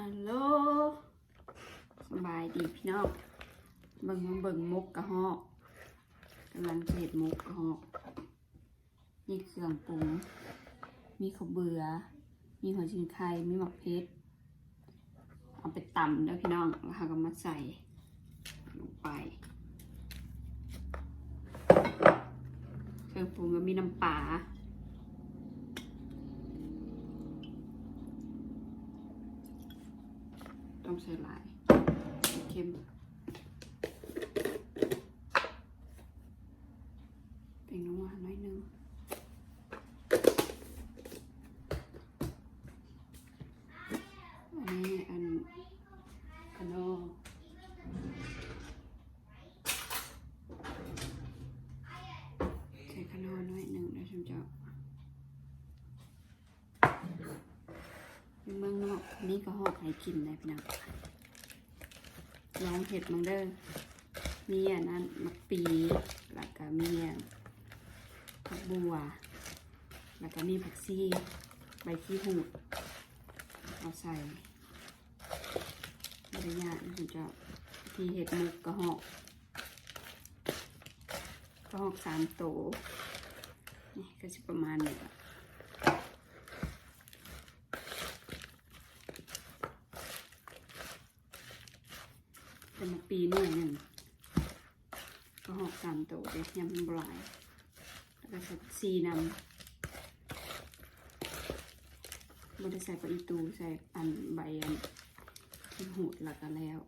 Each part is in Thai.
ฮัลโหลสบายดีพี่น้องเบิ่งมุกกระหอกกำลังเผ็ดมุกกระหอกนี่เครื่องปรุงมีข้าวเบื่อมีหัวชิงไข่มีหมักเพชรเอาไปตำแล้วพี่น้องแล้วก็มาใส่ลงไปเครื่องปรุงก็มีน้ำปลาต้องใส่หลายเค็มเป็นนัวน้อยนึงอันนี้อันขนมใส่ขนมน้อยนึงนะฉันจะเมืองนอกนี่ก็หอกให้กินได้พี่น้องลองเห็ดมังเด้อมีอันนั้นมักปีแล้วก็มีผักบัวแล้วก็มีผักชีใบขี้หูดเอาใส่ระยะนี่จะที่เห็ดมุกกระหอก3 โตนี่ก็จะประมาณนี้ละเป็นปีหนึ่งก็หอก3 โตเด็ดยำบลายแล้วก็ใส่ซีนำบดใส่ปลาอีตูใส่อันใบอันที่หูดแล้วก็แล้ว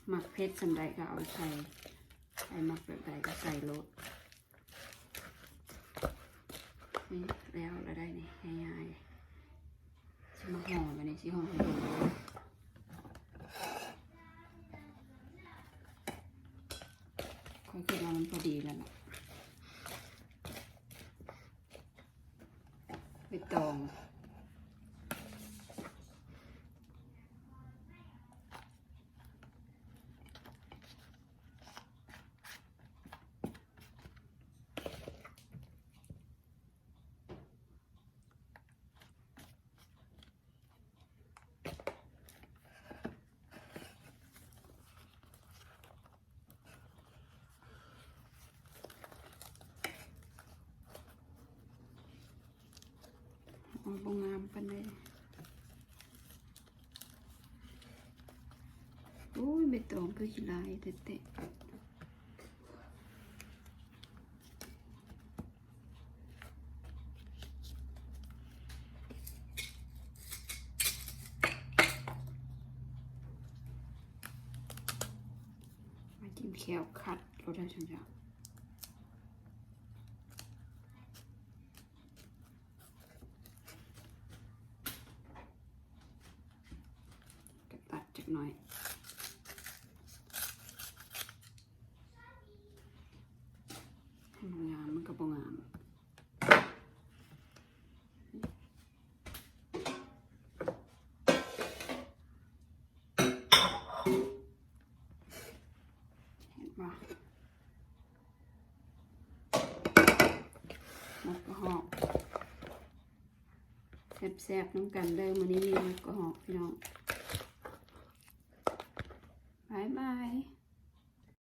หมักเพชรสำหรับก็เอาใส่หมักแบบใดก็ใส่รสนี่แล้วเราได้นี่ง่ายๆชิมห่อมาเนี่ยชิห่อให้ดูค่อยคิดว่ามันพอดีแล้วล่ะใบตองบงงามกันเลยอุ้ยใบตองคือขี้ลายเตะมาจิ้มแควขัดรสได้ชันจ้ะหน่อยให้มันงามมันก็บ่งามเห็นปะมุกกระหอกแซ่บๆน้ำกันเด้อมื้อนี้มีมุกกระหอกพี่น้องบายบาย